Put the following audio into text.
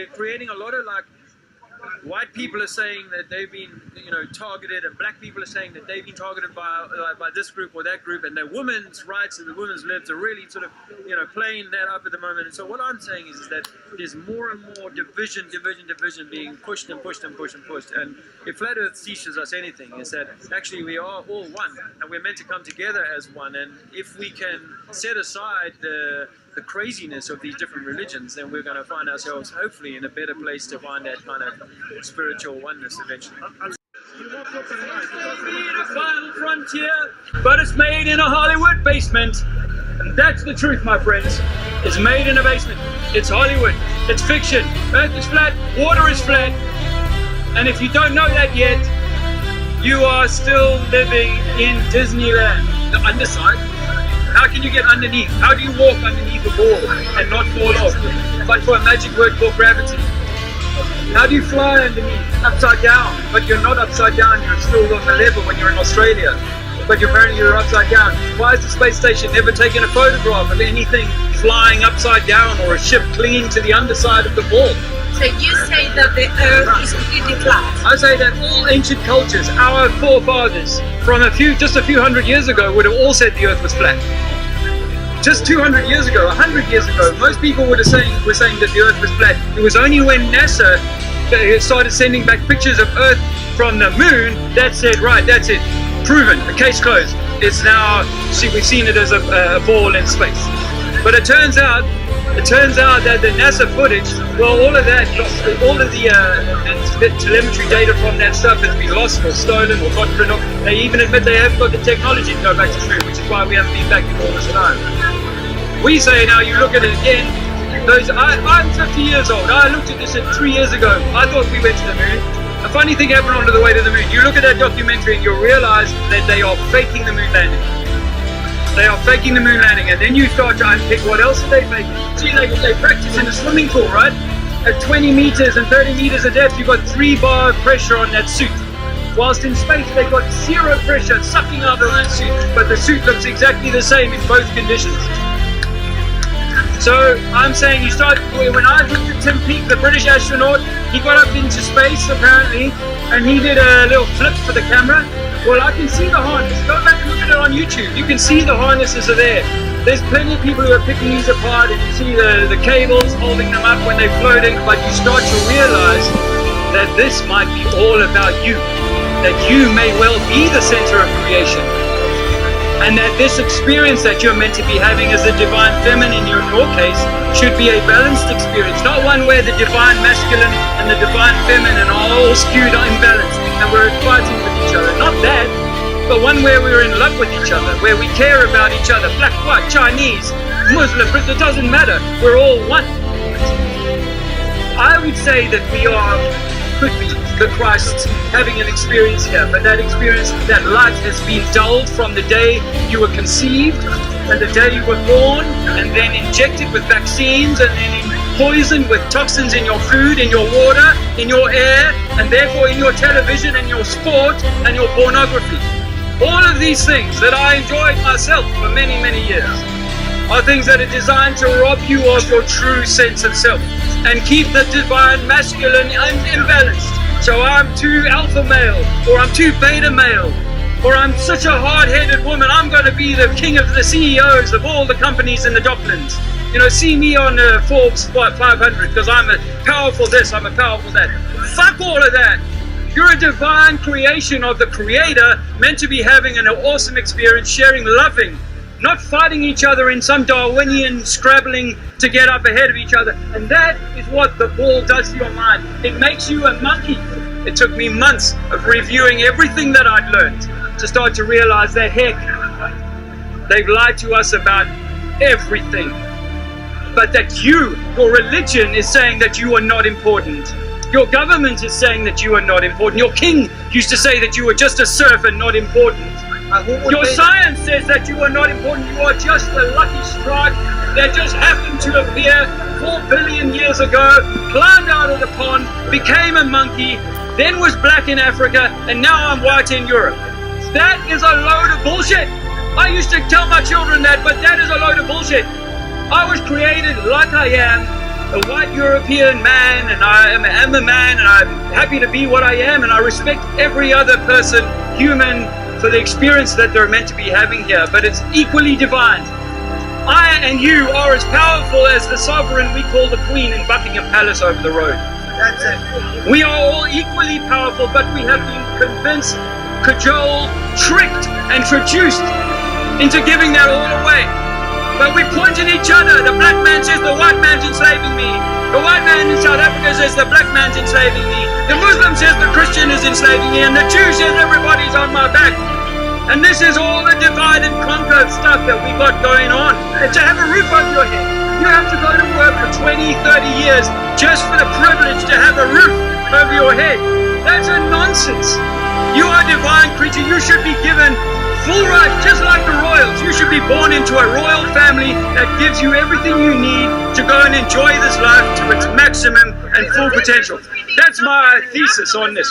they're creating a lot of like, white people are saying that they've been, targeted, and black people are saying that they've been targeted by this group or that group, and their women's rights and the women's libs are really sort of, playing that up at the moment. And so what I'm saying is that there's more and more division being pushed and pushed and pushed and pushed. And if Flat Earth teaches us anything, is that actually we are all one, and we're meant to come together as one. And if we can set aside the craziness of these different religions, then we're going to find ourselves hopefully in a better place to find that kind of spiritual oneness eventually. The final frontier, but it's made in a Hollywood basement. And that's the truth, my friends. It's made in a basement. It's Hollywood. It's fiction. Earth is flat. Water is flat. And if you don't know that yet, you are still living in Disneyland. The underside. How can you get underneath? How do you walk underneath a ball and not fall off? But for a magic word called gravity. How do you fly underneath? Upside down. But you're not upside down, you're still on the level when you're in Australia. But apparently you're upside down. Why is the space station never taken a photograph of anything flying upside down or a ship clinging to the underside of the ball? So you say that the Earth is completely flat? I say that all ancient cultures, our forefathers, from just a few hundred years ago, would have all said the Earth was flat. Just 200 years ago, 100 years ago, most people were saying that the Earth was flat. It was only when NASA started sending back pictures of Earth from the moon that said, right, that's it, proven, the case closed. It's now, we've seen it as a ball in space. But it turns out that the NASA footage, well, all of that, all of the telemetry data from that stuff has been lost or stolen or got rid of. They even admit they haven't got the technology to go back to the moon, which is why we haven't been back in all this time. We say now, you look at it again, I'm 50 years old, I looked at this 3 years ago, I thought we went to the moon. A funny thing happened on the way to the moon. You look at that documentary and you'll realize that they are faking the moon landing. They are faking the moon landing, and then you start to unpick what else are they faking. See, they practice in a swimming pool, right? At 20 meters and 30 meters of depth, you've got 3 bar pressure on that suit. Whilst in space, they've got 0 pressure sucking out of that suit, but the suit looks exactly the same in both conditions. So I'm saying when I looked at Tim Peake, the British astronaut, he got up into space apparently, and he did a little flip for the camera. Well, I can see the harness. Go back and look at it on YouTube. You can see the harnesses are there. There's plenty of people who are picking these apart, and you see the cables holding them up when they're floating, but you start to realize that this might be all about you, that you may well be the center of creation. And that this experience that you're meant to be having as a divine feminine in your case should be a balanced experience, not one where the divine masculine and the divine feminine are all skewed or imbalanced and we're fighting with each other. Not that, but one where we're in love with each other, where we care about each other, black, white, Chinese, Muslim, it doesn't matter, we're all one. I would say that we could be the Christ having an experience here, but that experience, that light has been dulled from the day you were conceived and the day you were born, and then injected with vaccines and then poisoned with toxins in your food, in your water, in your air, and therefore in your television and your sport and your pornography. All of these things that I enjoyed myself for many, many years are things that are designed to rob you of your true sense of self and keep the divine masculine imbalanced. So I'm too alpha male, or I'm too beta male, or I'm such a hard-headed woman, I'm going to be the king of the CEOs of all the companies in the Docklands. See me on Forbes 500 because I'm a powerful this, I'm a powerful that. Fuck all of that. You're a divine creation of the Creator, meant to be having an awesome experience, sharing, loving, not fighting each other in some Darwinian scrabbling to get up ahead of each other. And that is what the ball does to your mind. It makes you a monkey. It took me months of reviewing everything that I'd learned to start to realize that, heck, they've lied to us about everything. But that your religion is saying that you are not important. Your government is saying that you are not important. Your king used to say that you were just a serf and not important. Your science says that you are not important. You are just a lucky strike that just happened to appear 4 billion years ago, climbed out of the pond, became a monkey, then was black in Africa, and now I'm white in Europe. That is a load of bullshit. I used to tell my children that, but that is a load of bullshit. I was created like I am, a white European man, and I am a man, and I'm happy to be what I am, and I respect every other person, human, for the experience that they're meant to be having here, but it's equally divine. I and you are as powerful as the sovereign we call the Queen in Buckingham Palace over the road. That's it. We are all equally powerful, but we have been convinced, cajoled, tricked, and traduced into giving that all away. But we point at each other. The black man says the white man's enslaving me. The white man in South Africa says the black man's enslaving me. The Muslim says the Christian is enslaving me. And the Jew says everybody's on my back. And this is all the divide and conquer stuff that we got going on. And to have a roof over your head, you have to go to work for 20, 30 years just for the privilege to have a roof over your head. That's a nonsense. You are a divine creature. You should be given full rights, just like the royals. You should be born into a royal family that gives you everything you need to go and enjoy this life to its maximum and full potential. That's my thesis on this.